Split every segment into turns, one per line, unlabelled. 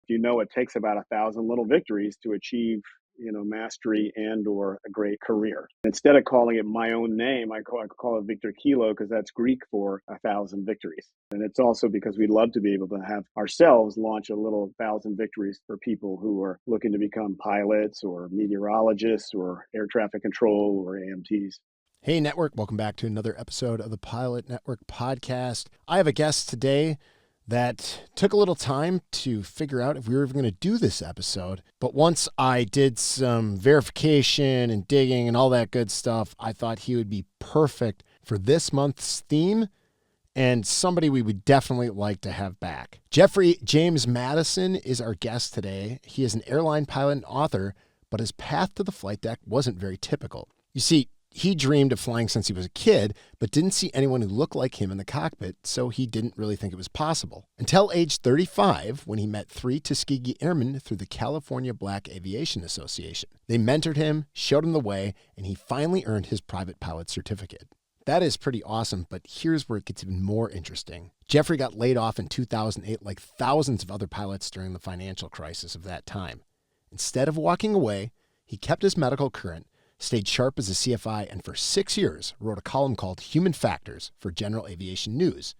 it takes about 1,000 little victories to achieve, mastery and or a great career. Instead of calling it my own name, I call it Victor Kilo because that's Greek for 1,000 victories. And it's also because we love to be able to have ourselves launch a little 1,000 victories for people who are looking to become pilots or meteorologists or air traffic control or AMTs.
Hey, Network. Welcome back to another episode of the Pilot Network podcast. I have a guest today that took a little time to figure out if we were even going to do this episode. But once I did some verification and digging and all that good stuff, I thought he would be perfect for this month's theme and somebody we would definitely like to have back. Jeffrey James Madison is our guest today. He is an airline pilot and author, but his path to the flight deck wasn't very typical. You see, he dreamed of flying since he was a kid, but didn't see anyone who looked like him in the cockpit, so he didn't really think it was possible. Until age 35, when he met 3 Tuskegee Airmen through the California Black Aviation Association. They mentored him, showed him the way, and he finally earned his private pilot certificate. That is pretty awesome, but here's where it gets even more interesting. Jeffrey got laid off in 2008 like thousands of other pilots during the financial crisis of that time. Instead of walking away, he kept his medical current, stayed sharp as a CFI, and for 6 years wrote a column called Human Factors for General Aviation News.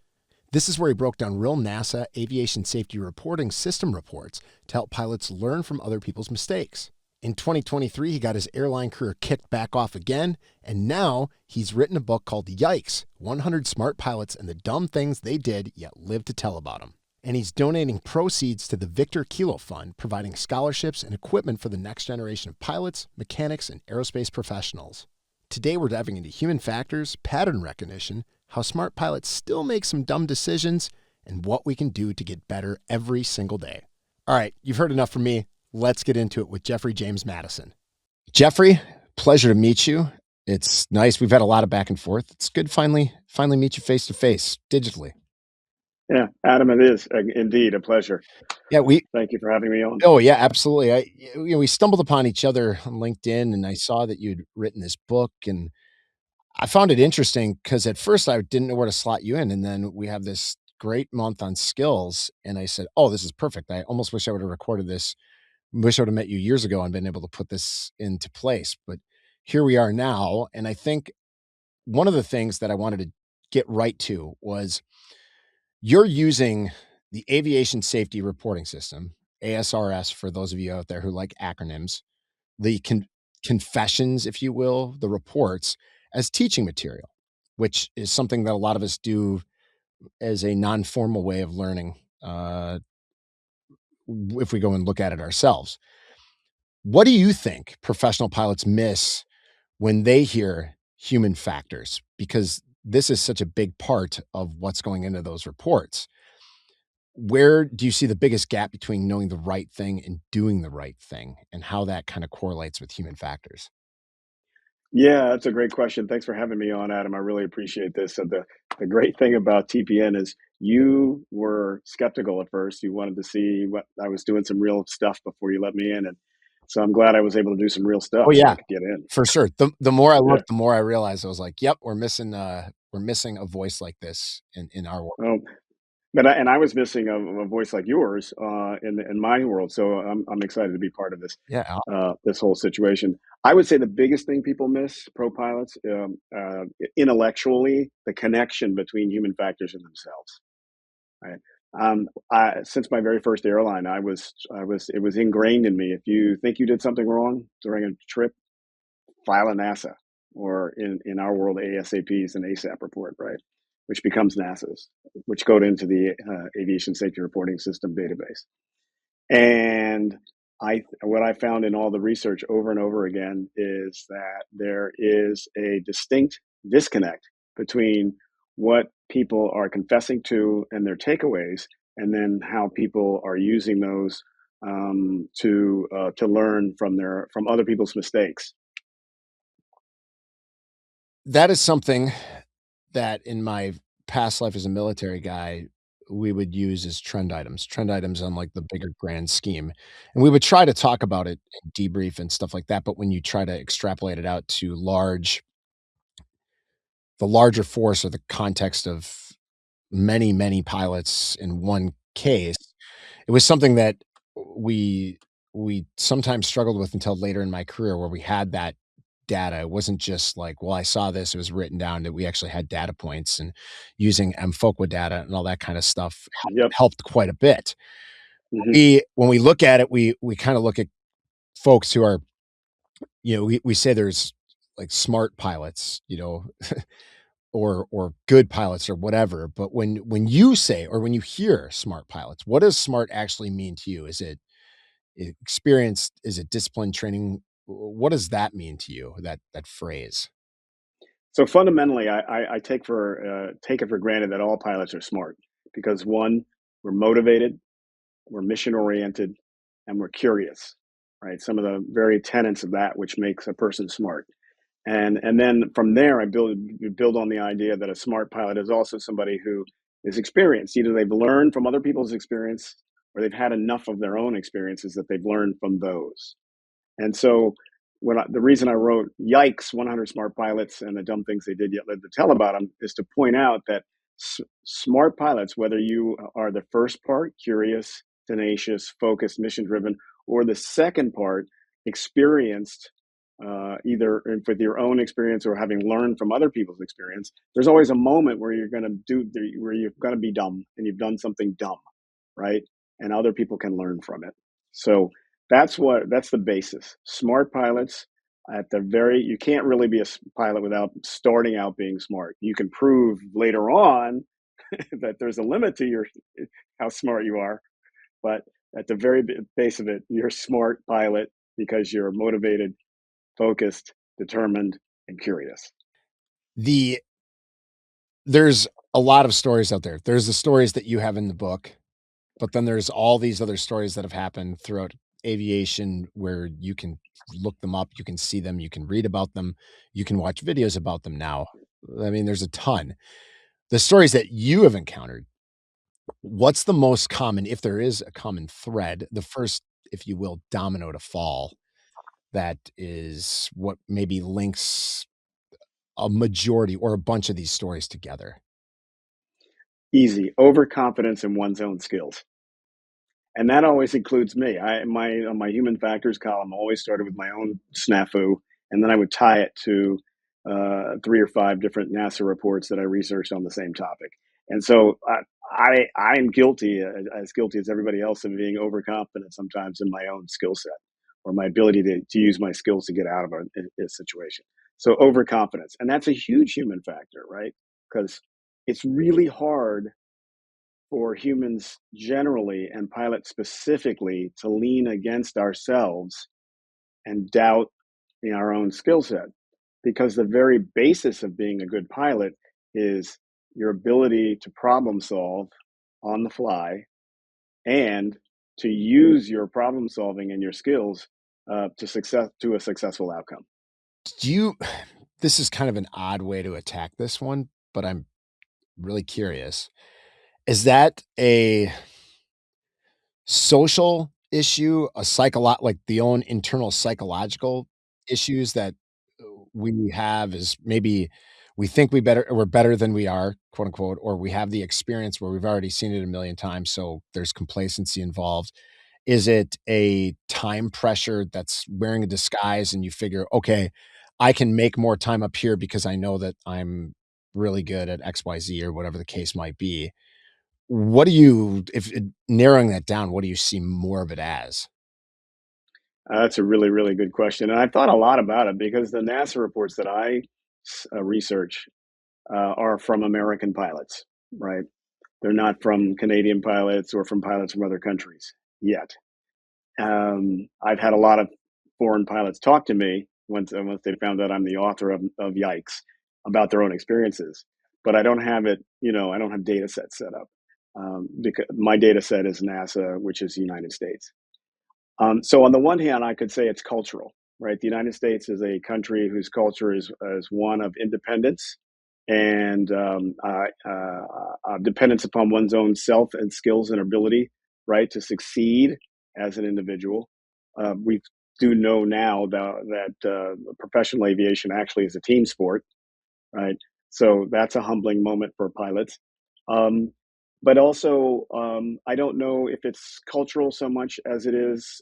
This is where he broke down real NASA aviation safety reporting system reports to help pilots learn from other people's mistakes. In 2023, he got his airline career kicked back off again, and now he's written a book called Yikes, 100 Smart Pilots and the Dumb Things They Did Yet Live to Tell About Them. And he's donating proceeds to the Victor Kilo Fund, providing scholarships and equipment for the next generation of pilots, mechanics, and aerospace professionals. Today, we're diving into human factors, pattern recognition, how smart pilots still make some dumb decisions, and what we can do to get better every single day. All right, you've heard enough from me. Let's get into it with Jeffrey James Madison. Jeffrey, pleasure to meet you. It's nice. We've had a lot of back and forth. It's good to finally meet you face to face digitally.
Yeah, Adam, it is indeed a pleasure.
Yeah,
thank you for having me on.
Oh yeah, absolutely. We stumbled upon each other on LinkedIn, and I saw that you'd written this book, and I found it interesting because at first I didn't know where to slot you in, and then we have this great month on skills, and I said, "Oh, this is perfect." I almost wish I would have recorded this. Wish I would have met you years ago and been able to put this into place, but here we are now. And I think one of the things that I wanted to get right to was you're using the Aviation Safety Reporting System, ASRS, for those of you out there who like acronyms, the confessions, if you will, the reports, as teaching material, which is something that a lot of us do as a non-formal way of learning, if we go and look at it ourselves. What do you think professional pilots miss when they hear human factors? Because this is such a big part of what's going into those reports. Where do you see the biggest gap between knowing the right thing and doing the right thing, and how that kind of correlates with human factors?
Yeah, that's a great question. Thanks for having me on, Adam. I really appreciate this. So the great thing about TPN is you were skeptical at first. You wanted to see what I was doing, some real stuff before you let me in. And so I'm glad I was able to do some real stuff
Oh
so I
yeah,
could get in.
for sure. The more I
Yeah.
looked, the more I realized I was like, yep, we're missing a voice like this in our world.
Oh, but I was missing a voice like yours in my world. So I'm excited to be part of this.
Yeah.
This whole situation. I would say the biggest thing people miss, pro pilots, intellectually, the connection between human factors and themselves. Right. Since my very first airline, it was ingrained in me. If you think you did something wrong during a trip, file a NASA, or in our world, ASAP's an ASAP report, right? Which becomes NASA's, which go into the Aviation Safety Reporting System database. And what I found in all the research over and over again is that there is a distinct disconnect between what people are confessing to and their takeaways, and then how people are using those to learn from other people's mistakes.
That is something that in my past life as a military guy, we would use as trend items on like the bigger grand scheme. And we would try to talk about it and debrief and stuff like that. But when you try to extrapolate it out to the larger force or the context of many, many pilots in one case, it was something that we we sometimes struggled with until later in my career where we had that data. It wasn't just like, well, I saw this, it was written down, that we actually had data points, and using MFOQA data and all that kind of stuff
Yep.
helped quite a bit.
Hmm.
When we look at it, we kind of look at folks who are, we say there's like smart pilots, or good pilots or whatever. But when you say, or when you hear smart pilots, what does smart actually mean to you? Is it experience? Is it discipline training? What does that mean to you? That phrase?
So fundamentally, I take it for granted that all pilots are smart because one, we're motivated, we're mission oriented, and we're curious. Right, some of the very tenets of that which makes a person smart. And then from there, I build on the idea that a smart pilot is also somebody who is experienced. Either they've learned from other people's experience, or they've had enough of their own experiences that they've learned from those. And so, the reason I wrote "Yikes: 100 Smart Pilots and the Dumb Things They Did Yet Lived to Tell About Them" is to point out that smart pilots, whether you are the first part, curious, tenacious, focused, mission driven, or the second part, experienced, either with your own experience or having learned from other people's experience, there's always a moment where you're going to be dumb and you've done something dumb, right? And other people can learn from it. So that's the basis. Smart pilots at the very you can't really be a pilot without starting out being smart. You can prove later on that there's a limit to your how smart you are, but at the very base of it, you're a smart pilot because you're motivated, focused, determined, and curious.
The There's a lot of stories out there. There's the stories that you have in the book, but then there's all these other stories that have happened throughout aviation where you can look them up, you can see them, you can read about them, you can watch videos about them now. I mean, there's a ton. The stories that you have encountered, what's the most common, if there is a common thread, the first, if you will, domino to fall that is what maybe links a majority or a bunch of these stories together?
Easy overconfidence in one's own skills. And that always includes me. My human factors column always started with my own snafu, and then I would tie it to 3 or 5 different NASA reports that I researched on the same topic. And so I am guilty, as guilty as everybody else, of being overconfident sometimes in my own skill set or my ability to use my skills to get out of a situation. So overconfidence, and that's a huge human factor, right? Because it's really hard for humans generally and pilots specifically to lean against ourselves and doubt in our own skill set because the very basis of being a good pilot is your ability to problem solve on the fly and to use your problem solving and your skills to a successful outcome.
Do you This is kind of an odd way to attack this one, but I'm really curious. Is that a social issue, a like the own internal psychological issues that we have, is maybe we think we're better than we are, quote unquote, or we have the experience where we've already seen it a million times, so there's complacency involved? Is it a time pressure that's wearing a disguise and you figure, okay, I can make more time up here because I know that I'm really good at XYZ or whatever the case might be? What do you, if narrowing that down, what do you see more of it as?
That's a really, really good question. And I thought a lot about it because the NASA reports that I research are from American pilots, right? They're not from Canadian pilots or from pilots from other countries yet. I've had a lot of foreign pilots talk to me once they found out I'm the author of Yikes about their own experiences, but I don't have it. I don't have data sets set up because my data set is NASA, which is the United States. So on the one hand, I could say it's cultural, right? The United States is a country whose culture is one of independence and dependence upon one's own self and skills and ability, right, to succeed as an individual. We do know now that professional aviation actually is a team sport, right? So that's a humbling moment for pilots. Um, but also I don't know if it's cultural so much as it is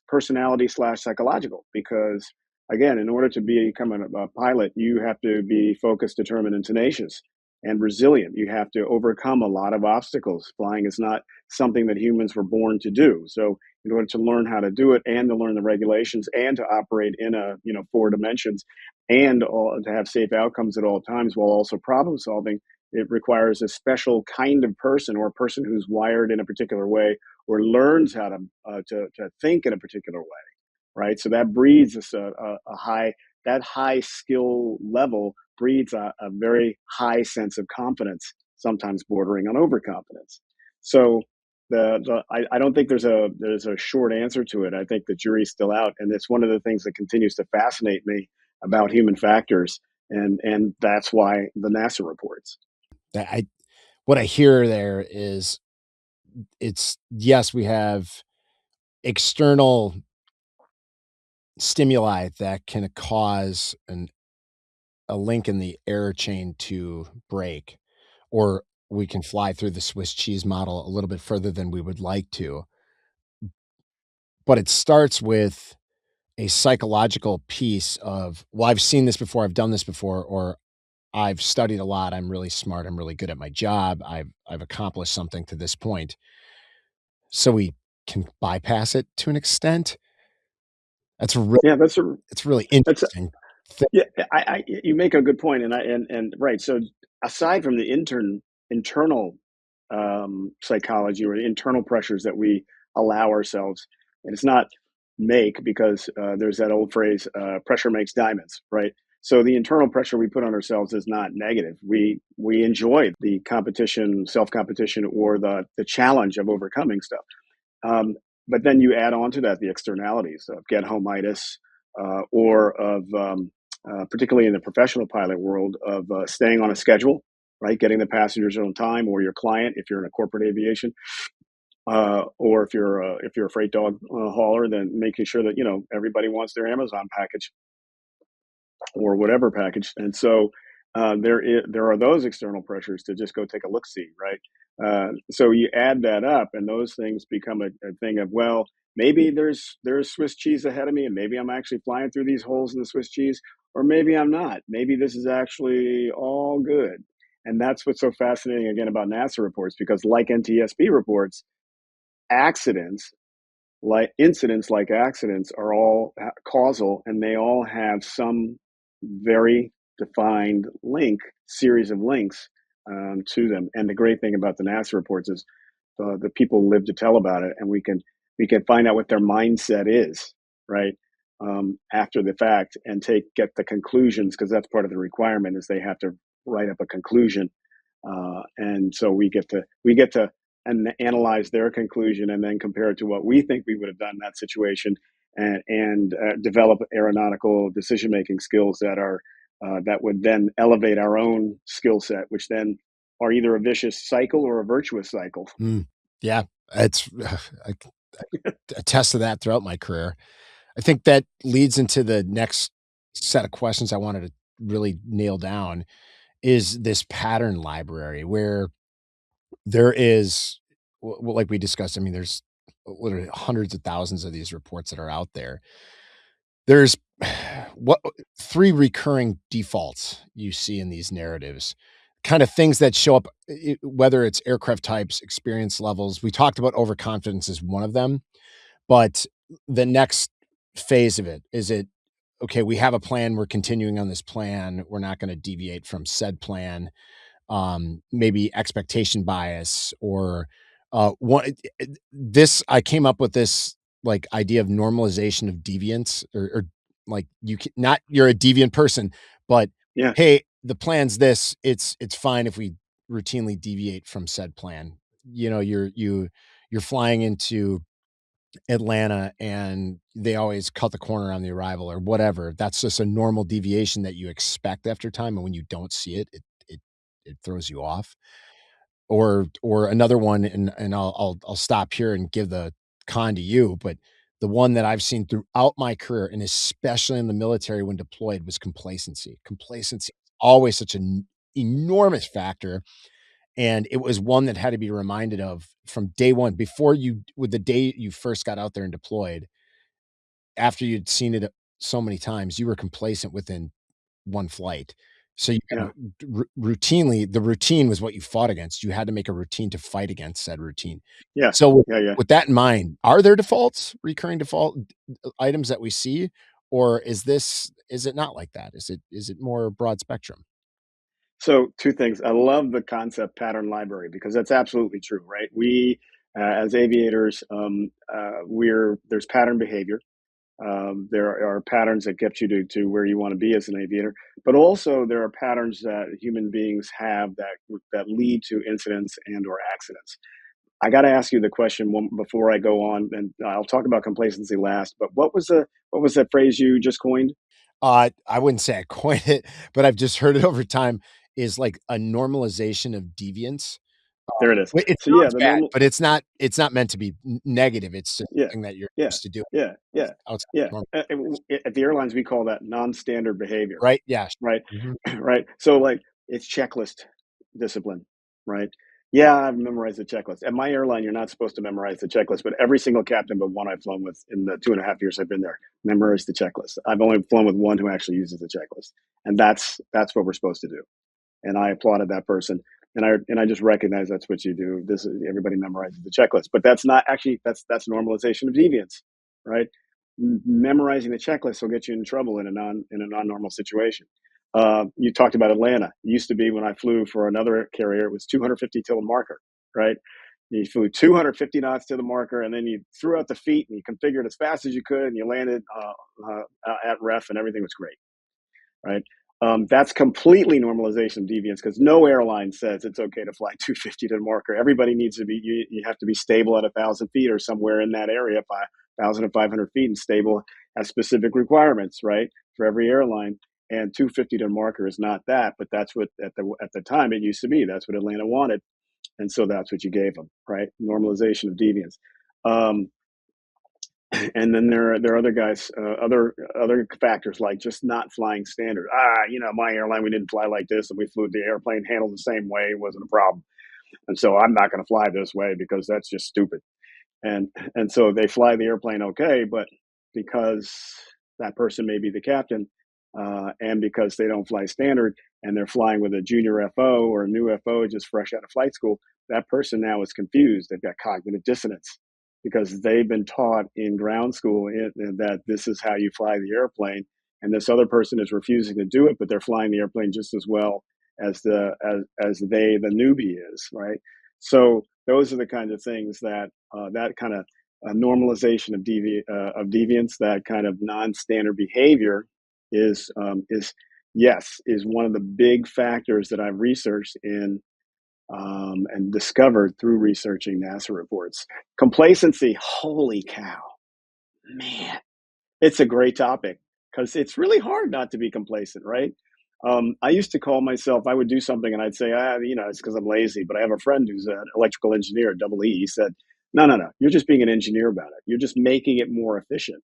personality slash psychological. Because again, in order to become a pilot, you have to be focused, determined, and tenacious and resilient. You have to overcome a lot of obstacles. Flying is not something that humans were born to do. So in order to learn how to do it and to learn the regulations and to operate in a four dimensions and to have safe outcomes at all times while also problem solving, it requires a special kind of person, or a person who's wired in a particular way, or learns how to think in a particular way, right? So that breeds this, a high that high skill level breeds a very high sense of confidence, sometimes bordering on overconfidence. So I don't think there's a short answer to it. I think the jury's still out, and it's one of the things that continues to fascinate me about human factors, and that's why the NASA reports.
I what I hear there is it's yes, we have external stimuli that can cause a link in the error chain to break, or we can fly through the Swiss cheese model a little bit further than we would like to. But it starts with a psychological piece of, well, I've seen this before, I've done this before, or I've studied a lot, I'm really smart, I'm really good at my job, I've accomplished something to this point. So we can bypass it to an extent. That's a real
Yeah,
it's really
that's
interesting thing.
Yeah, you make a good point, and right. So aside from the internal psychology or the internal pressures that we allow ourselves, and it's not make, because there's that old phrase, pressure makes diamonds, right? So the internal pressure we put on ourselves is not negative. We enjoy the competition, self competition, or the challenge of overcoming stuff. Um, but then you add on to that the externalities of get homeitis, or of particularly in the professional pilot world, of staying on a schedule, right? Getting the passengers on time, or your client if you're in a corporate aviation, or if you're a freight dog hauler, then making sure that everybody wants their Amazon package or whatever package. And so there are those external pressures to just go take a look see, right? So you add that up, and those things become a thing of, well, maybe there's Swiss cheese ahead of me, and maybe I'm actually flying through these holes in the Swiss cheese, or maybe I'm not. Maybe this is actually all good. And that's what's so fascinating again about NASA reports, because like NTSB reports, accidents like incidents like accidents are all causal, and they all have some very defined series of links to them. And the great thing about the NASA reports is the people live to tell about it, and we can find out what their mindset is, right? After the fact, and get the conclusions, because that's part of the requirement, is they have to write up a conclusion, and so we get to and analyze their conclusion, and then compare it to what we think we would have done in that situation, and develop aeronautical decision making skills that would then elevate our own skill set, which then are either a vicious cycle or a virtuous cycle.
Mm, yeah, it's I c attest to that throughout my career. I think that leads into the next set of questions I wanted to really nail down is this pattern library where there is like we discussed, I mean, there's literally hundreds of thousands of these reports that are out there. There's what 3 recurring defaults you see in these narratives, kind of things that show up, whether it's aircraft types, experience levels. We talked about overconfidence as one of them, but the next phase of it is okay, we have a plan, we're continuing on this plan, we're not going to deviate from said plan. Maybe expectation bias, or one this I came up with this like idea of normalization of deviance, or like not you're a deviant person, but
Yeah,
hey, the plan's this, it's fine if we routinely deviate from said plan. You know, you're flying into Atlanta and they always cut the corner on the arrival or whatever. That's just a normal deviation that you expect after time, and when you don't see it, it throws you off. Or another one, and I'll stop here and give the con to you, but the one that I've seen throughout my career, and especially in the military when deployed, was complacency. Complacency is always such an enormous factor, And it was one that had to be reminded of from day one before you with the day you first got out there and deployed. After you'd seen it so many times, you were complacent within one flight. So you
Yeah.
gotta routinely the routine was what you fought against. You had to make a routine to fight against said routine.
Yeah.
So
Yeah. Yeah.
with that in mind, are there defaults, recurring default items that we see? Or is it not like that? Is it more broad spectrum?
So, two things. I love the concept pattern library because that's absolutely true, right? We, as aviators, there's pattern behavior. There are patterns that get you to where you want to be as an aviator, but also there are patterns that human beings have that lead to incidents and or accidents. I got to ask you the question before I go on, and I'll talk about complacency last. But what was the phrase you just coined?
I wouldn't say I coined it, but I've just heard it over time, is like a normalization of deviance.
There it is.
It
So yeah,
sounds
the
bad,
normal.
but it's not meant to be negative. It's just
Yeah,
something that you're
yeah,
used to doing
yeah, yeah,
outside
yeah.
normal,
At the airlines, we call that non-standard behavior,
right? Yeah.
right?
Mhm.
Right. So like it's checklist discipline, right? Yeah, I've memorized the checklist. At my airline, you're not supposed to memorize the checklist, but every single captain but one I've flown with in the 2.5 years I've been there memorized the checklist. I've only flown with one who actually uses the checklist, and that's what we're supposed to do. And I applauded that person. And I just recognize that's what you do. This is everybody memorizes the checklist, but that's not actually that's normalization of deviance, right? Memorizing the checklist will get you in trouble in a non normal situation. You talked about Atlanta. It used to be when I flew for another carrier, it was 250 till the marker, right? You flew 250 knots to the marker, and then you threw out the feet and you configured as fast as you could, and you landed at ref, and everything was great, right? That's completely normalization of deviance because no airline says it's okay to fly 250 to the marker. Everybody needs to be, you have to be stable at 1,000 feet or somewhere in that area, 5,500 feet, and stable has specific requirements, right? For every airline. And 250 to the marker is not that, but that's what at the time it used to be. That's what Atlanta wanted. And so that's what you gave them, right? Normalization of deviance. Um, and then there are other guys, other factors like just not flying standard. My airline, we didn't fly like this, and we flew the airplane handled the same way. It wasn't a problem, and so I'm not going to fly this way because that's just stupid. And so they fly the airplane okay, but because that person may be the captain, and because they don't fly standard, and they're flying with a junior FO or a new FO just fresh out of flight school, that person now is confused. They've got cognitive dissonance because they've been taught in ground school that this is how you fly the airplane, and this other person is refusing to do it, but they're flying the airplane just as well as the newbie is, right? So those are the kinds of things that kind of normalization of deviance, that kind of non-standard behavior is yes, is one of the big factors that I've researched in and discovered through researching NASA reports. Complacency, holy cow, man, it's a great topic because it's really hard not to be complacent, right? I used to call myself, I would do something and I'd say, it's because I'm lazy. But I have a friend who's an electrical engineer, double E. He said, no, no, no, you're just being an engineer about it. You're just making it more efficient,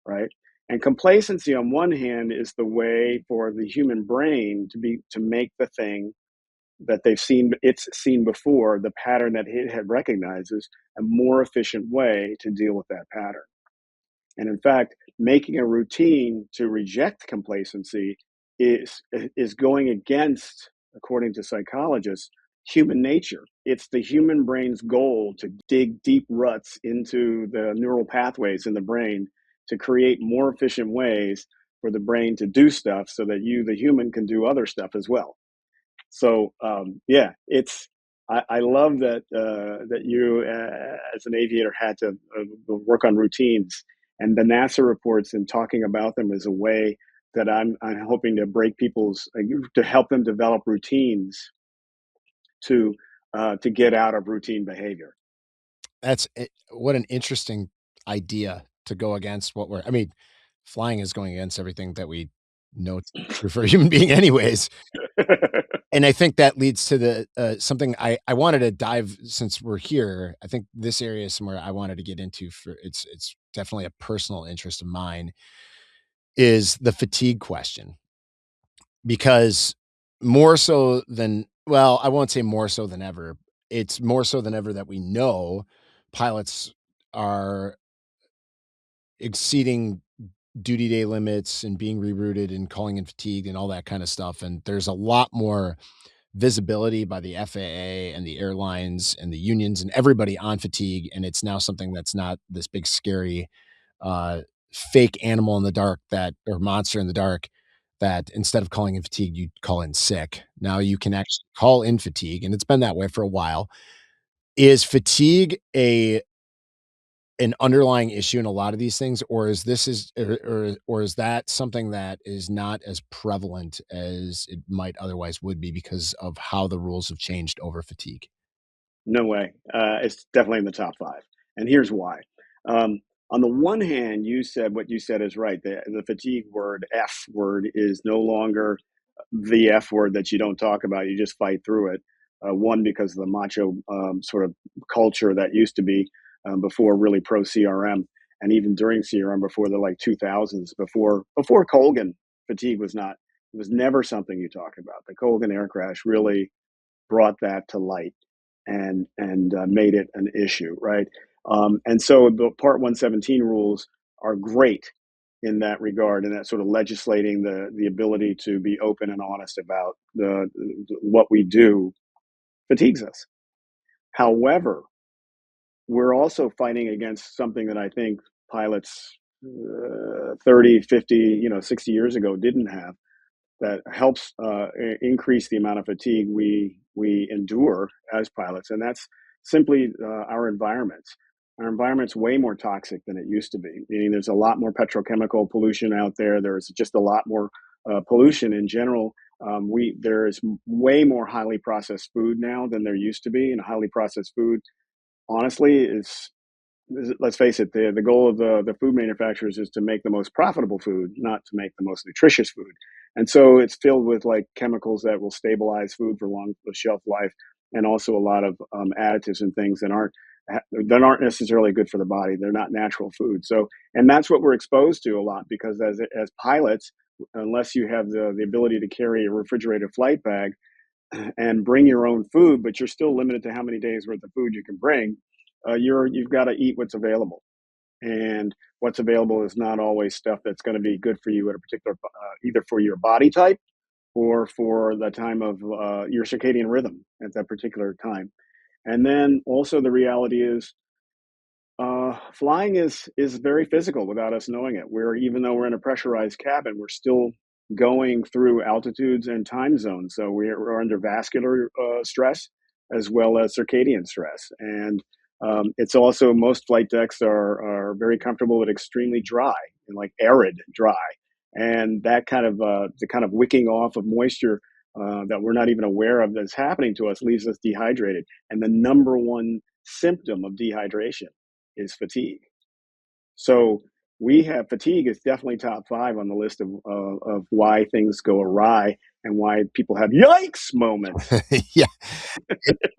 right? And complacency, on one hand, is the way for the human brain to make the thing that it's seen before, the pattern that it had recognizes, a more efficient way to deal with that pattern. And in fact, making a routine to reject complacency is going against, according to psychologists, human nature. It's the human brain's goal to dig deep ruts into the neural pathways in the brain to create more efficient ways for the brain to do stuff so that you, the human, can do other stuff as well. So yeah, I love that you as an aviator had to work on routines, and the NASA reports and talking about them is a way that I'm hoping to break people's to help them develop routines to get out of routine behavior.
What an interesting idea to go against I mean, flying is going against everything that we know to be true for a human being anyways. And I think that leads to something I wanted to dive since we're here. I think this area is somewhere I wanted to get into for it's definitely a personal interest of mine, is the fatigue question. Because more so than Well, I won't say more so than ever. It's more so than ever that we know pilots are exceeding duty day limits and being rerouted and calling in fatigue and all that kind of stuff. And there's a lot more visibility by the FAA and the airlines and the unions and everybody on fatigue. And it's now something that's not this big, scary, uh, fake animal in the dark that or monster in the dark that instead of calling in fatigue, you call in sick. Now you can actually call in fatigue, and it's been that way for a while. Is fatigue an underlying issue in a lot of these things, or is this is or is that something that is not as prevalent as it might otherwise would be because of how the rules have changed over fatigue?
No way. It's definitely in the top 5, and here's why. On the one hand, you said what you said is right. The fatigue word, F word, is no longer the F word that you don't talk about. You just fight through it. One, because of the macho sort of culture that used to be before really pro CRM, and even during CRM before the like 2000s, before Colgan, fatigue was not. It was never something you talk about. The Colgan air crash really brought that to light and made it an issue, right? And so the Part 117 rules are great in that regard, and that sort of legislating the ability to be open and honest about what we do fatigues us. However, we're also fighting against something that I think pilots 30, 50, 60 years ago didn't have, that helps increase the amount of fatigue we endure as pilots, and that's simply our environments. Our environment's way more toxic than it used to be. Meaning, there's a lot more petrochemical pollution out there. There's just a lot more pollution in general. We There is way more highly processed food now than there used to be, and highly processed food, honestly, is, let's face it, the goal of the food manufacturers is to make the most profitable food, not to make the most nutritious food. And so it's filled with like chemicals that will stabilize food for long shelf life, and also a lot of additives and things that aren't necessarily good for the body. They're not natural food. So, and that's what we're exposed to a lot, because as pilots, unless you have the ability to carry a refrigerated flight bag and bring your own food, but you're still limited to how many days worth of food you can bring. You've got to eat what's available, and what's available is not always stuff that's going to be good for you at a particular, either for your body type or for the time of your circadian rhythm at that particular time. And then also the reality is flying is very physical without us knowing it. We're Even though we're in a pressurized cabin, we're still going through altitudes and time zones. So we're under vascular stress as well as circadian stress, and it's also, most flight decks are very comfortable with extremely dry and like arid dry, and that kind of the kind of wicking off of moisture that we're not even aware of that's happening to us leaves us dehydrated. And the number one symptom of dehydration is fatigue. So we have fatigue is definitely top 5 on the list of why things go awry and why people have yikes moments.
Yeah.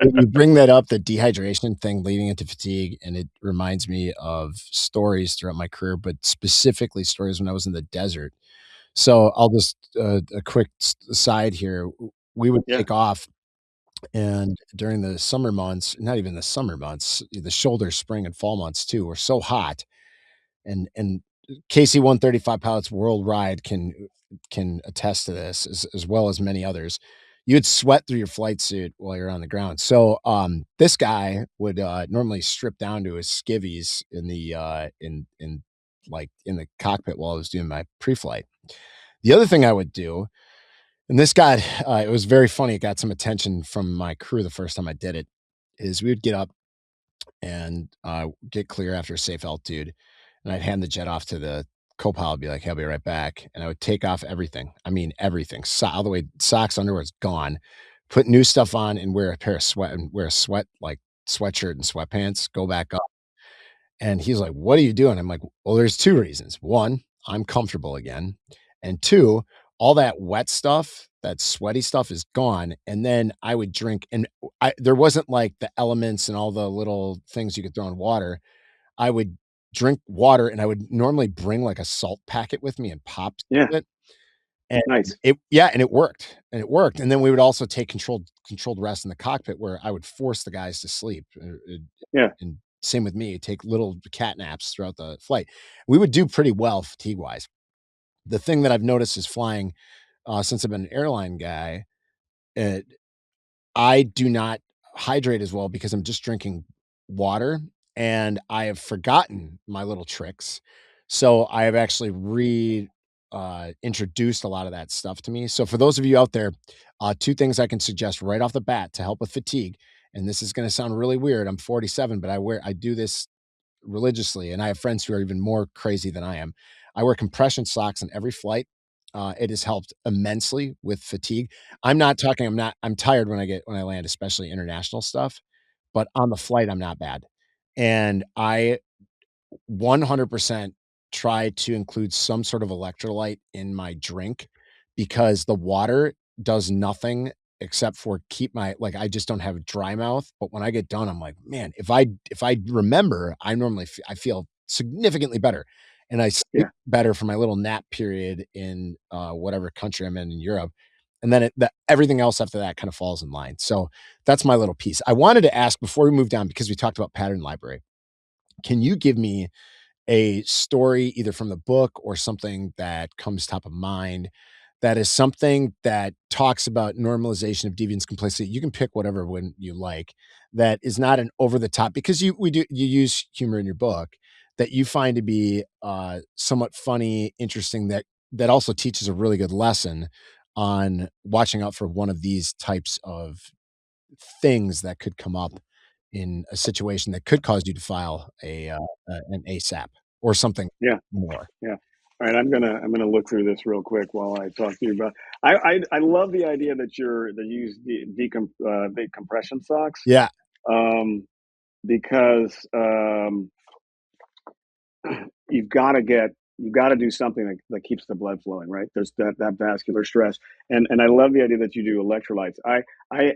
You bring that up, the dehydration thing leading into fatigue, and it reminds me of stories throughout my career, but specifically stories when I was in the desert. So I'll just a quick aside here. We would
Yeah,
take off, and during the summer months, not even the summer months, the shoulder, spring, and fall months too, were so hot, and KC-135 pilots worldwide can attest to this as well as many others. You'd sweat through your flight suit while you're on the ground. So, this guy would, normally strip down to his skivvies in the, in the cockpit while I was doing my pre-flight. The other thing I would do, and this got, it was very funny, it got some attention from my crew the first time I did it, is we would get up and, get clear after a safe altitude, and I'd hand the jet off to the co-pilot, be like, "Hey, I'll be right back," and I would take off everything. I mean, everything, all the way socks, underwear's gone, put new stuff on, and wear a pair of sweat and wear a sweatshirt and sweatpants, go back up, and he's like, "What are you doing?" I'm like, "Well, there's 2 reasons. 1, I'm comfortable again, and 2, all that wet stuff, that sweaty stuff is gone," and then I would drink, and there wasn't, like, the elements and all the little things you could throw in water. I would drink water, and I would normally bring, like, a salt packet with me and pop some
yeah.
of it, And
Nice.
and it worked, and it worked, and then we would also take controlled rest in the cockpit where I would force the guys to sleep,
Yeah.
and same with me, take little cat naps throughout the flight. We would do pretty well fatigue-wise. The thing that I've noticed is flying, since I've been an airline guy, uh, I do not hydrate as well because I'm just drinking water, and I have forgotten my little tricks. So I have actually introduced a lot of that stuff to me. So for those of you out there, 2 things I can suggest right off the bat to help with fatigue, and this is gonna sound really weird. I'm 47, but I do this religiously, and I have friends who are even more crazy than I am. I wear compression socks on every flight. It has helped immensely with fatigue. I'm tired when I land, especially international stuff, but on the flight, I'm not bad. And I 100% try to include some sort of electrolyte in my drink because the water does nothing except for keep my like, I just don't have a dry mouth, but when I get done, I'm like, "Man, if I remember, I feel significantly better, and I sleep
Yeah.
better for my little nap period in, whatever country I'm in Europe, and then everything else after that kinda falls in line." So, that's my little piece. I wanted to ask before we move down because we talked about pattern library. Can you give me a story either from the book or something that comes top of mind that is something that talks about normalization of deviance complacency? You can pick whatever one you like that is not an over the top because you use humor in your book that you find to be somewhat funny, interesting that also teaches a really good lesson on watching out for one of these types of things that could come up in a situation that could cause you to file an ASAP or something
Yeah.
more.
Yeah. All right. I'm gonna look through this real quick while I talk to you about. I love the idea that you use the compression socks,
Yeah.
um, because you've got to do something that keeps the blood flowing, right? There's that vascular stress, and I love the idea that you do electrolytes. I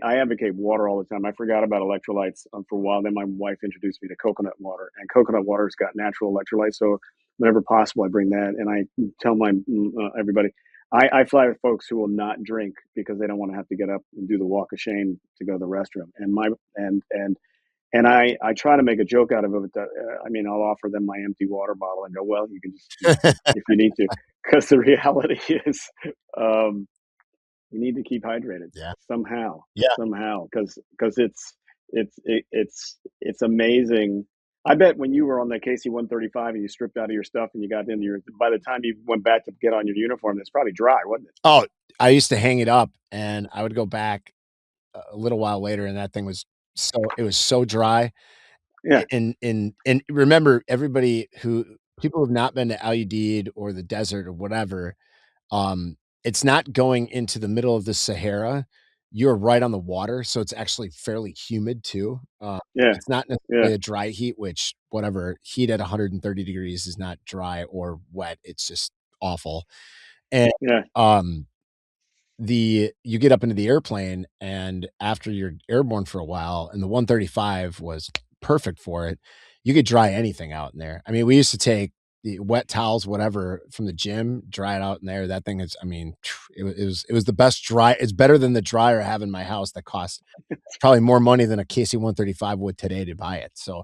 advocate water all the time. I forgot about electrolytes for a while. Then my wife introduced me to coconut water, and coconut water's got natural electrolytes. So whenever possible, I bring that, and I tell my everybody. I fly with folks who will not drink because they don't want to have to get up and do the walk of shame to go to the restroom. And I try to make a joke out of it. That, I mean, I'll offer them my empty water bottle and go, well, you can just, if you need to, because the reality is, um, you need to keep hydrated
Yeah.
somehow,
Yeah.
because it's amazing. I bet when you were on the KC 135 and you stripped out of your stuff and you got into your, by the time you went back to get on your uniform, it's probably dry, wasn't it?
Oh, I used to hang it up and I would go back a little while later and that thing was it was so dry.
Yeah,
And remember everybody who people who've not been to Al-Udeid or the desert or whatever. It's not going into the middle of the Sahara. You're right on the water, so it's actually fairly humid too.
yeah,
It's not
yeah,
necessarily a dry heat, which whatever, heat at 130 degrees is not dry or wet, it's just awful. And,
yeah,
um, you get up into the airplane, and after you're airborne for a while, and the 135 was perfect for it, you could dry anything out in there. I mean, we used to take the wet towels, whatever, from the gym, dry it out in there. That thing is I mean, it was the best dry it's better than the dryer I have in my house that costs probably more money than a KC 135 would today to buy it. So,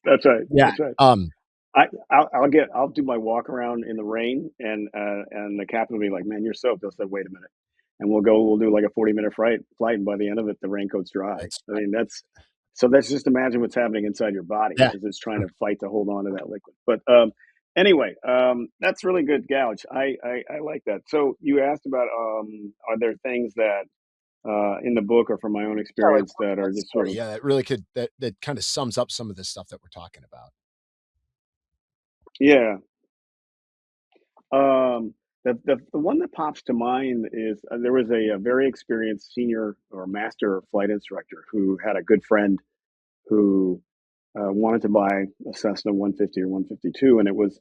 that's right,
yeah,
that's right.
um,
I'll do my walk around in the rain, and the captain will be like, "Man, you're soaked." They'll say, "Wait a minute," and we'll do like a 40-minute flight, and by the end of it, the raincoat's dry.
it's
I mean, that's just imagine what's happening inside your body
yeah.
as it's trying to fight to hold on to that liquid. But anyway, that's really good gouge. I like that. So you asked about are there things that in the book or from my own
Yeah, like
experience that
one
are just sort
story,
of
yeah, that really could that kinda sums up some of this stuff that we're talking about.
yeah. Um, the one that pops to mind is there was a very experienced senior or master flight instructor who had a good friend who wanted to buy a Cessna 150 or 152, and it was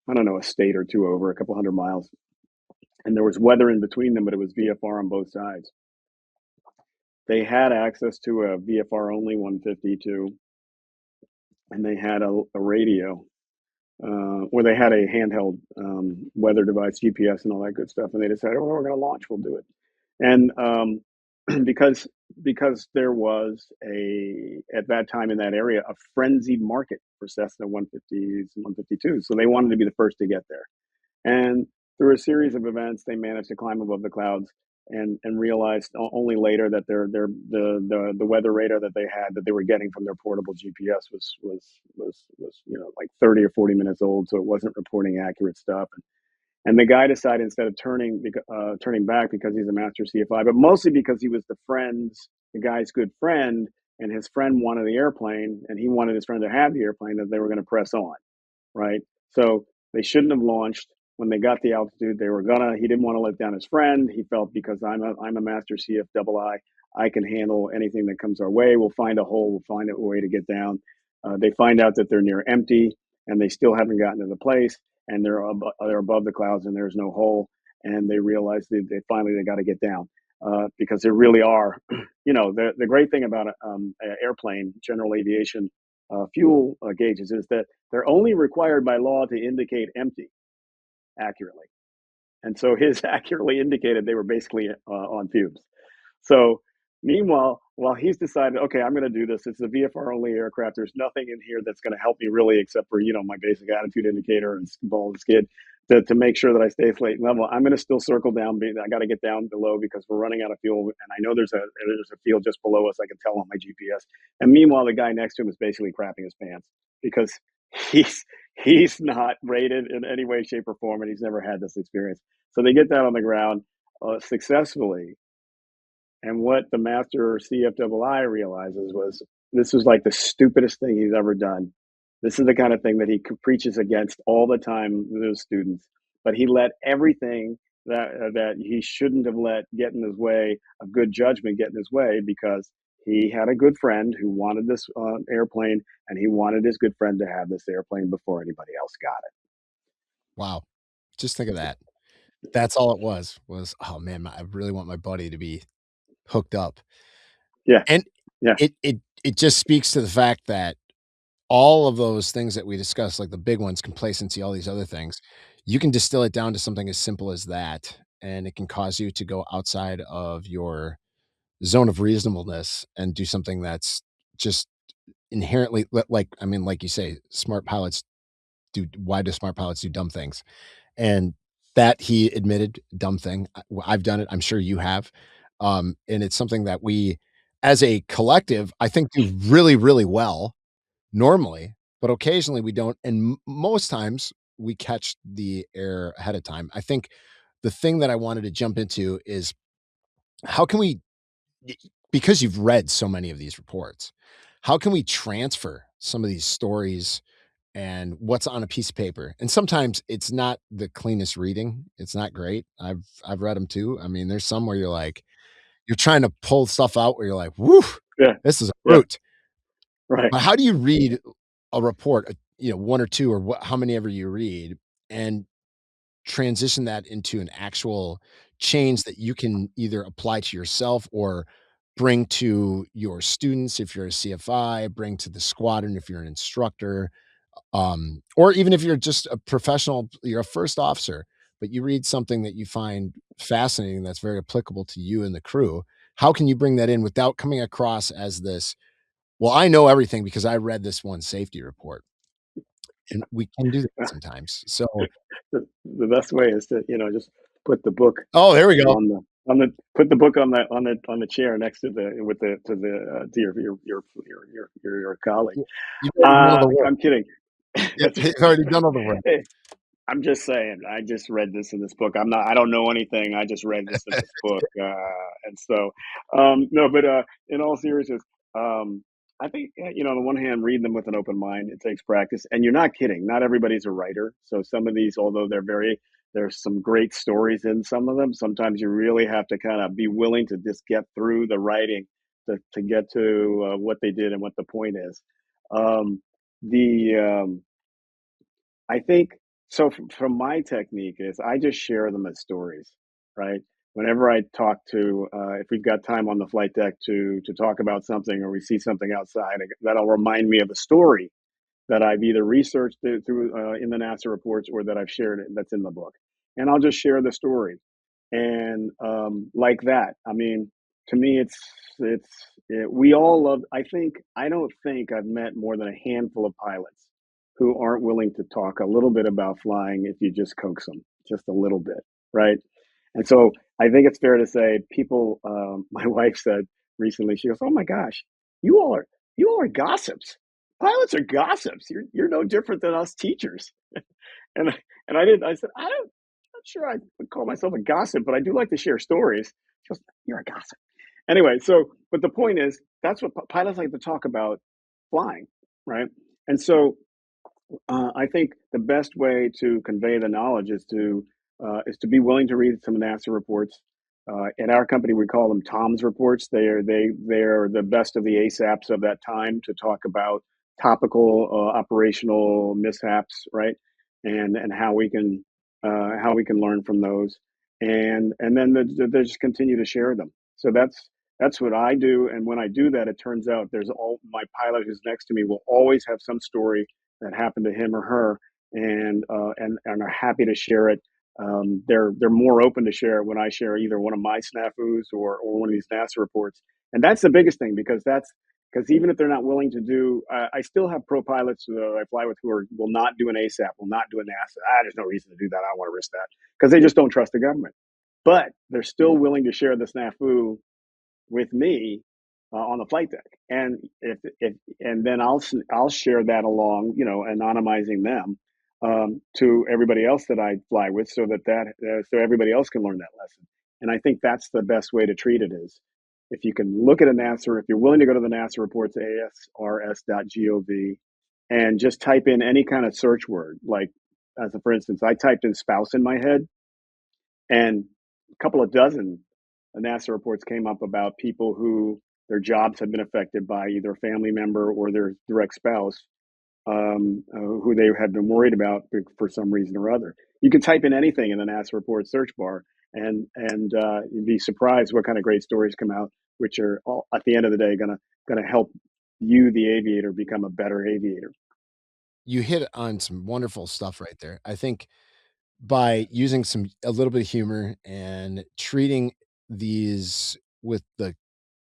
I don't know a state or two over, a couple hundred miles, and there was weather in between them, but it was VFR on both sides. They had access to a VFR only 152, and they had a radio. where they had a handheld weather device, GPS, and all that good stuff, and they decided, "Oh, we're going to launch. We'll do it." And because because there was a at that time in that area a frenzied market for Cessna 150s and 152s, so they wanted to be the first to get there. And through a series of events, they managed to climb above the clouds and realized only later that the weather radar that they had that they were getting from their portable GPS was like 30 or 40 minutes old, so it wasn't reporting accurate stuff. And the guy decided instead of turning back because he's a master CFI, but mostly because he was the guy's good friend, and his friend wanted the airplane, and he wanted his friend to have the airplane, that they were going to press on, right? So they shouldn't have launched. When they got the altitude, they were gonna. He didn't want to let down his friend. He felt because I'm a master CFII, I can handle anything that comes our way. We'll find a hole. We'll find a way to get down. They find out that they're near empty, and they still haven't gotten to the place, and they're above the clouds, and there's no hole. And they realize they finally they got to get down because there really are. The great thing about an airplane, general aviation fuel gauges is that they're only required by law to indicate empty accurately. And so his accurately indicated they were basically on fumes. So meanwhile, while he's decided, okay, I'm going to do this, it's a VFR only aircraft. There's nothing in here that's going to help me really, except for my basic attitude indicator and ball and skid to make sure that I stay slate level. I'm going to still circle down. I got to get down below because we're running out of fuel, and I know there's a field just below us. I can tell on my GPS. And meanwhile, the guy next to him is basically crapping his pants because he's he's not rated in any way, shape, or form, and he's never had this experience. So they get down on the ground successfully, and what the master CFII realizes was this was like the stupidest thing he's ever done. This is the kind of thing that he preaches against all the time with his students. But he let everything that he shouldn't have let get in his way of good judgment get in his way because he had a good friend who wanted this airplane, and he wanted his good friend to have this airplane before anybody else got
Wow. Just think of that. That's all it was, "Oh, man, I really want my buddy to be hooked up."
it. Yeah,
And
yeah,
it just speaks to the fact that all of those things that we discussed, like the big ones, complacency, all these other things, you can distill it down to something as simple as that, and it can cause you to go outside of your zone of reasonableness and do something that's just inherently like, I mean, like you say, smart pilots do why do smart pilots do dumb things? And that he admitted, dumb thing. I've done it. I'm sure you have. And it's something that we, as a collective, I think do really, really well normally, but occasionally we don't. And most times we catch the error ahead of time. I think the thing that I wanted to jump into is how can we, y- because you've read so many of these reports, how can we transfer some of these stories and what's on a piece of paper? And sometimes it's not the cleanest reading. It's not great. I've read them too. I mean, there's some where you're trying to pull stuff out where you're like, "Woo,
yeah,
this is a
yeah.
brute."
Right.
But how do you read a report, one or two or how many ever you read, and transition that into an actual change that you can either apply to yourself or bring to your students if you're a CFI, bring to the squadron if you're an instructor, or even if you're just a professional, you're a first officer, but you read something that you find fascinating that's very applicable to you and the crew. How can you bring that in without coming across as this? Well, I know everything because I read this one safety report, and we can do that sometimes. So,
The best way is to just put the book
oh, there we go.
on the put the book on the chair next to the with the to your colleague.
You've already done all the work.
I'm kidding.
Yep,
That's
he's
right.
already done all the work.
Hey, I'm just saying. I just read this in this book. I don't know anything. I just read this in this book, and so no. But in all seriousness, um, I think on the one hand, read them with an open mind. It takes practice, and you're not kidding. Not everybody's a writer. So some of these, although there's some great stories in some of them. Sometimes you really have to kind of be willing to just get through the writing to get to what they did and what the point is. Um, the I think so. From my technique is I just share them as stories, right? Whenever I talk to, if we've got time on the flight deck to talk about something, or we see something outside that'll remind me of a story, that I've either researched through in the NASA reports or that I've shared it that's in the book, and I'll just share the story. And like that, I mean, to me, we all love. I don't think I've met more than a handful of pilots who aren't willing to talk a little bit about flying if you just coax them just a little bit, right? And so I think it's fair to say people. My wife said recently, she goes, "Oh my gosh, you all are you all are gossips. Pilots are gossips. You're no different than us teachers." And and I didn't. I said, I'm not sure I would call myself a gossip, but I do like to share stories. She goes, "You're a gossip." Anyway, so but the point is, that's what pilots like to talk about flying, right? And so I think the best way to convey the knowledge is to be willing to read some NASA reports. In our company, we call them Tom's reports. They're the best of the ASAPs of that time to talk about topical operational mishaps, right? And how we can learn from those, and then they just continue to share them. So that's what I do. And when I do that, it turns out there's all my pilot who's next to me will always have some story that happened to him or her, and are happy to share it. They're more open to share it when I share either one of my snafus or one of these NASA reports, and that's the biggest thing because even if they're not willing to do, I still have pro pilots I fly with will not do an ASAP, will not do a NASA. There's no reason to do that. I don't want to risk that because they just don't trust the government. But they're still willing to share the snafu with me on the flight deck, and if and then I'll share that along, anonymizing them to everybody else that I fly with, so everybody else can learn that lesson. And I think that's the best way to treat it is if you can look at a NASA, if you're willing to go to the NASA reports, asrs.gov, and just type in any kind of search word, like for instance, I typed in spouse in my head, and a couple of dozen NASA reports came up about people who their jobs had been affected by either a family member or their direct spouse, who they had been worried about for some reason or other. You can type in anything in the NASA report search bar, and you'd be surprised what kind of great stories come out, which are all, at the end of the day gonna help you, the aviator, become a better aviator.
You hit on some wonderful stuff right there. I think by using a little bit of humor and treating these with the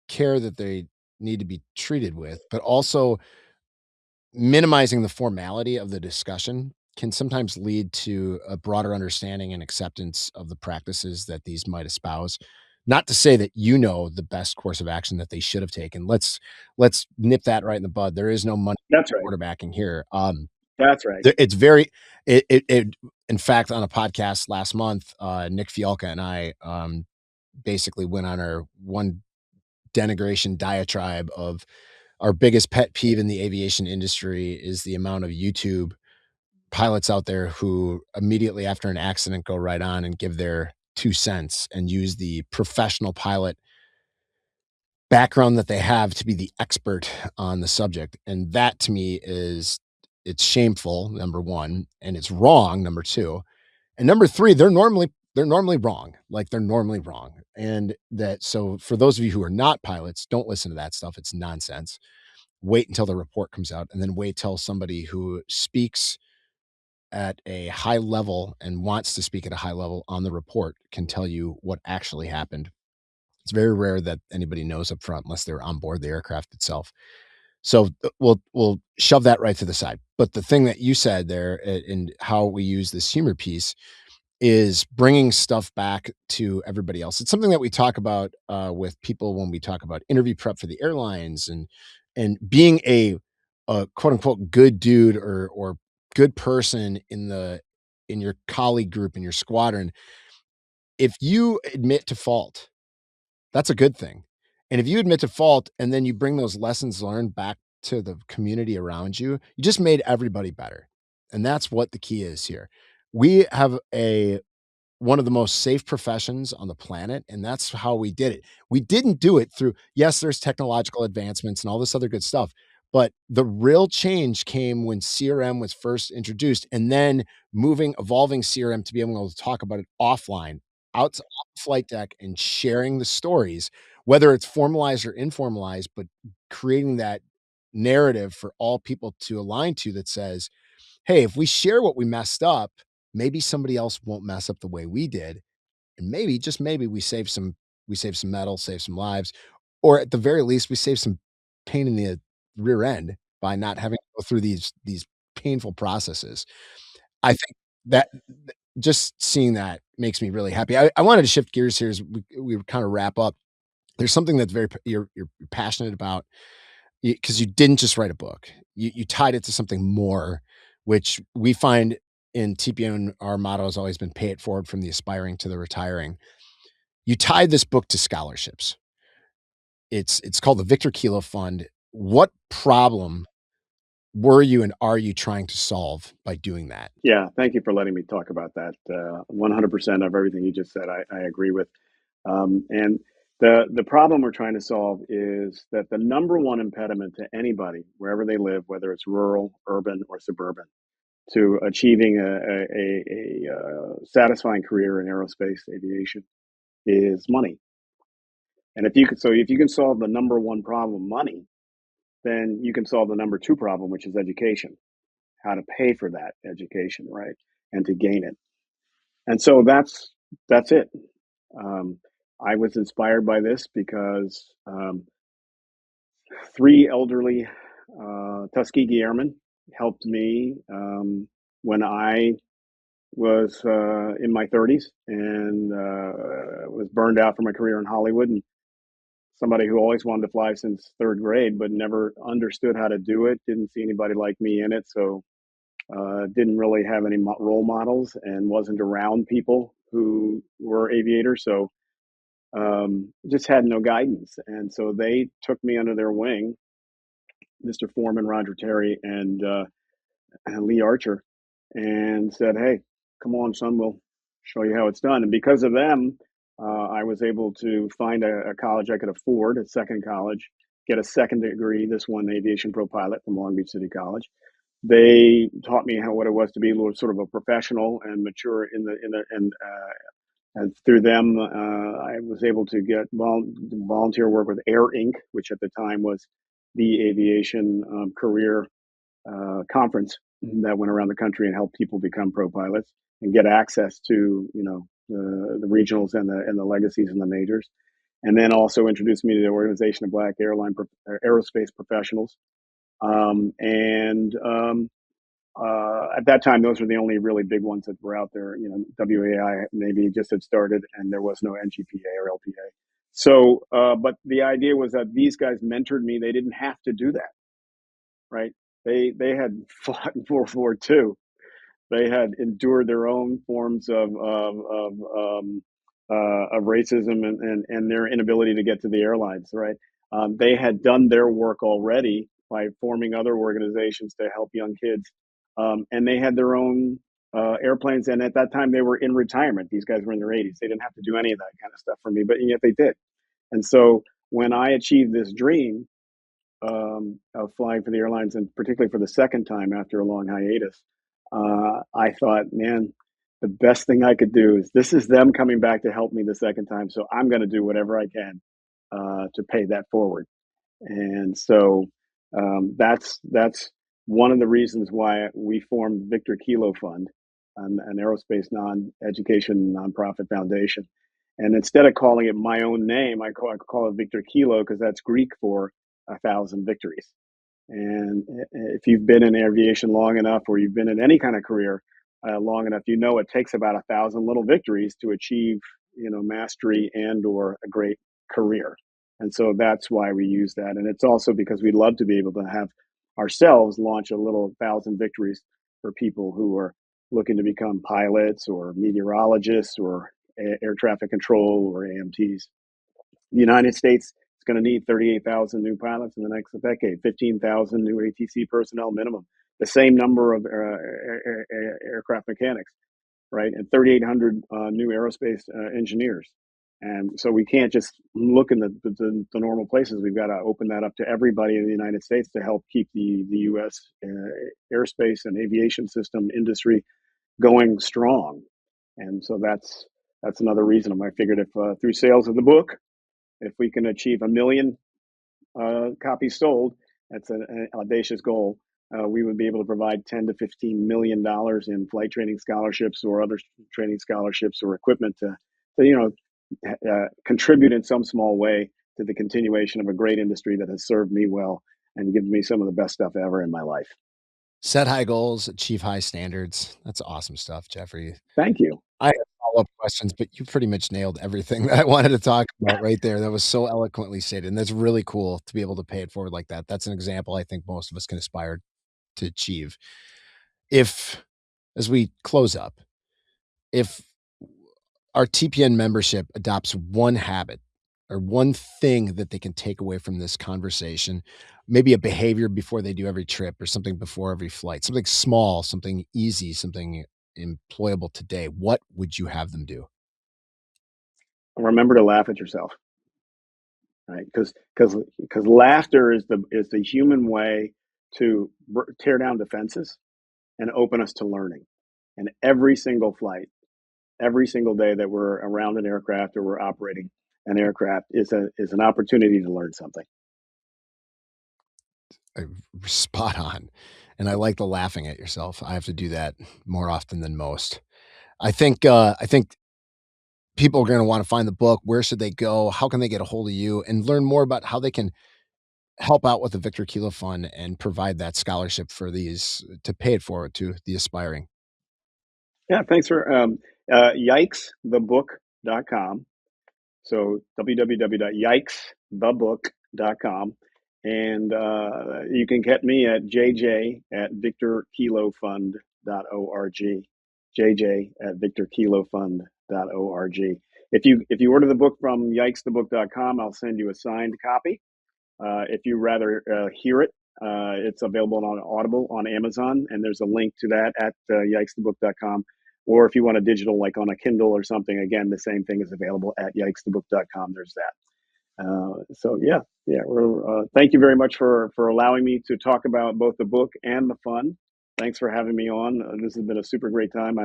care that they need to be treated with, but also minimizing the formality of the discussion can sometimes lead to a broader understanding and acceptance of the practices that these might espouse. Not to say that you know the best course of action that they should have taken. Let's nip that right in the bud. There is no money
That's right.
quarterbacking here.
That's right.
It's very it in fact, on a podcast last month, Nick Fialka and I, basically went on our one denigration diatribe of our biggest pet peeve in the aviation industry is the amount of YouTube pilots out there who immediately after an accident go right on and give their 2 cents and use the professional pilot background that they have to be the expert on the subject, and that to me is it's shameful, number 1, and it's wrong, number 2, and number 3, they're normally wrong, like, they're normally wrong, and that so for those of you who are not pilots, don't listen to that stuff, it's nonsense. Wait until the report comes out, and then wait till somebody who speaks at a high level and wants to speak at a high level on the report can tell you what actually happened. It's very rare that anybody knows up front unless they're on board the aircraft itself. So we'll shove that right to the side. But the thing that you said there and how we use this humor piece is bringing stuff back to everybody else. It's something that we talk about with people when we talk about interview prep for the airlines and being a quote unquote good dude or good person in your colleague group in your squadron. If you admit to fault, that's a good thing. And if you admit to fault and then you bring those lessons learned back to the community around you, you just made everybody better. And that's what the key is here. We have a one of the most safe professions on the planet, and that's how we did it. We didn't do it through yes, there's technological advancements and all this other good stuff, but the real change came when CRM was first introduced, and then evolving CRM to be able to talk about it offline, off the flight deck and sharing the stories, whether it's formalized or informalized, but creating that narrative for all people to align to that says, hey, if we share what we messed up, maybe somebody else won't mess up the way we did. And maybe, just maybe, we save some metal, save some lives, or at the very least, we save some pain in the rear end by not having to go through these painful processes. I think that just seeing that makes me really happy. I wanted to shift gears here as we kind of wrap up. There's something that's you're passionate about, because you didn't just write a book. You tied it to something more, which we find in TPN, our motto has always been pay it forward from the aspiring to the retiring. You tied this book to scholarships. It's called the Victor Kilo Fund. What problem were you and are you trying to solve by doing that?
Yeah, thank you for letting me talk about that. 100% of everything you just said, I agree with. And the problem we're trying to solve is that the number one impediment to anybody, wherever they live, whether it's rural, urban, or suburban, to achieving a satisfying career in aerospace aviation is money. And if you can solve the number one problem, money, then you can solve the number two problem, which is education, how to pay for that education, right, and to gain it. And so that's it. Um, I was inspired by this because three elderly Tuskegee Airmen helped me when I was in my 30s and was burned out from my career in Hollywood, and somebody who always wanted to fly since third grade but never understood how to do it, didn't see anybody like me in it, so didn't really have any role models and wasn't around people who were aviators. So just had no guidance. And so they took me under their wing, Mr. Foreman, Roger Terry, and Lee Archer, and said, "Hey, come on, son, we'll show you how it's done." And because of them, I was able to find a college I could afford, a second college, get a second degree. This one, aviation pro pilot from Long Beach City College. They taught me what it was to be a little sort of a professional and mature and through them, I was able to get volunteer work with Air Inc., which at the time was the aviation career conference that went around the country and helped people become pro pilots and get access to the regionals and the legacies and the majors, and then also introduced me to the Organization of Black Aerospace Professionals. At that time, those were the only really big ones that were out there. WAI maybe just had started, and there was no NGPA or LPA. So, but the idea was that these guys mentored me. They didn't have to do that, right? They had fought in World War II. They had endured their own forms of racism and their inability to get to the airlines, right? They had done their work already by forming other organizations to help young kids, and they had their own airplanes. And at that time, they were in retirement. These guys were in their 80s. They didn't have to do any of that kind of stuff for me, but yet they did. And so when I achieved this dream of flying for the airlines, and particularly for the second time after a long hiatus, I thought, man, the best thing I could do is this is them coming back to help me the second time. So I'm going to do whatever I can to pay that forward. And so that's one of the reasons why we formed Victor Kilo Fund, an aerospace non-education nonprofit foundation. And instead of calling it my own name, I call it Victor Kilo because that's Greek for 1,000 victories. And if you've been in aviation long enough, or you've been in any kind of career long enough, it takes about 1,000 little victories to achieve, mastery and or a great career. And so that's why we use that. And it's also because we'd love to be able to have ourselves launch a little 1,000 victories for people who are looking to become pilots or meteorologists or air traffic control or AMTs. The United States is going to need 38,000 new pilots in the next decade, 15,000 new ATC personnel minimum, the same number of aircraft mechanics, right, and 3,800 new aerospace engineers. And so we can't just look in the normal places. We've got to open that up to everybody in the United States to help keep the U.S. Airspace and aviation system industry going strong. And so that's another reason. I figured if through sales of the book, if we can achieve 1 million copies sold, That's an audacious goal. We would be able to provide $10 to $15 million in flight training scholarships or other training scholarships or equipment to contribute in some small way to the continuation of a great industry that has served me well and given me some of the best stuff ever in my life.
Set high goals, achieve high standards. That's awesome stuff, Jeffrey.
Thank you.
I have follow-up questions, but you pretty much nailed everything that I wanted to talk about right there. That was so eloquently stated, and that's really cool to be able to pay it forward like that. That's an example I think most of us can aspire to achieve. If, as we close up, if our TPN membership adopts one habit or one thing that they can take away from this conversation, maybe a behavior before they do every trip or something before every flight, something small, something easy, something employable today, what would you have them do?
Remember to laugh at yourself, right? Because laughter is the human way to tear down defenses and open us to learning. And every single flight, every single day that we're around an aircraft or we're operating an aircraft is an opportunity to learn something.
Spot on. And I like the laughing at yourself. I have to do that more often than most. I think people are going to want to find the book. Where should they go? How can they get a hold of you and learn more about how they can help out with the Victor Kilo Fund and provide that scholarship for these to pay it forward to the aspiring?
Yeah, thanks for yikesthebook.com. So www.yikesthebook.com. And you can get me at jj@victorkilofund.org. jj@victorkilofund.org. If you order the book from yikesthebook.com, I'll send you a signed copy. If you rather hear it, it's available on Audible on Amazon, and there's a link to that at yikesthebook.com. Or if you want a digital, like on a Kindle or something, again, the same thing is available at yikesthebook.com. There's that. So yeah. Thank you very much for allowing me to talk about both the book and the fund. Thanks for having me on. This has been a super great time.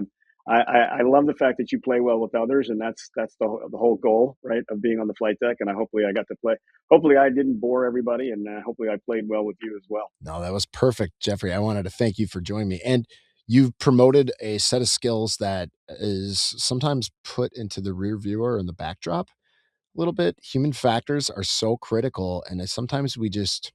I love the fact that you play well with others, and that's the whole goal, right, of being on the flight deck. And hopefully I got to play. Hopefully I didn't bore everybody, and hopefully I played well with you as well.
No, that was perfect, Jeffrey. I wanted to thank you for joining me. And you've promoted a set of skills that is sometimes put into the rear viewer and the backdrop a little bit. Human factors are so critical. And sometimes we just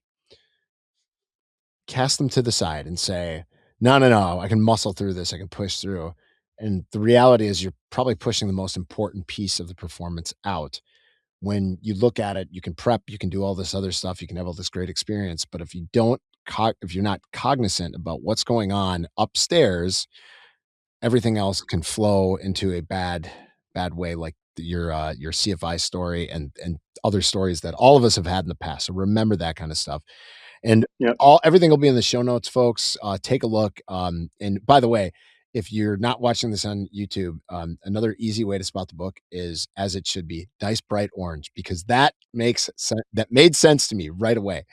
cast them to the side and say, no, no, no, I can muscle through this. I can push through. And the reality is you're probably pushing the most important piece of the performance out. When you look at it, you can prep, you can do all this other stuff, you can have all this great experience. But if you're not cognizant about what's going on upstairs, everything else can flow into a bad way, like your CFI story and other stories that all of us have had in the past. So remember that kind of stuff. And
Yep.
everything will be in the show notes, folks. Take a look. And by the way, if you're not watching this on YouTube, another easy way to spot the book is as it should be, nice bright orange, because that made sense to me right away.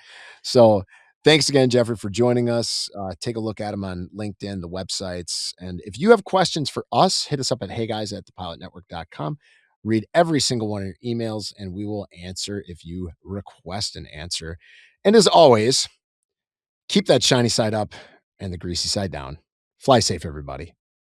So thanks again, Jeffrey, for joining us. Take a look at them on LinkedIn, the websites. And if you have questions for us, hit us up at heyguys@thepilotnetwork.com. Read every single one of your emails, and we will answer if you request an answer. And as always, keep that shiny side up and the greasy side down. Fly safe, everybody.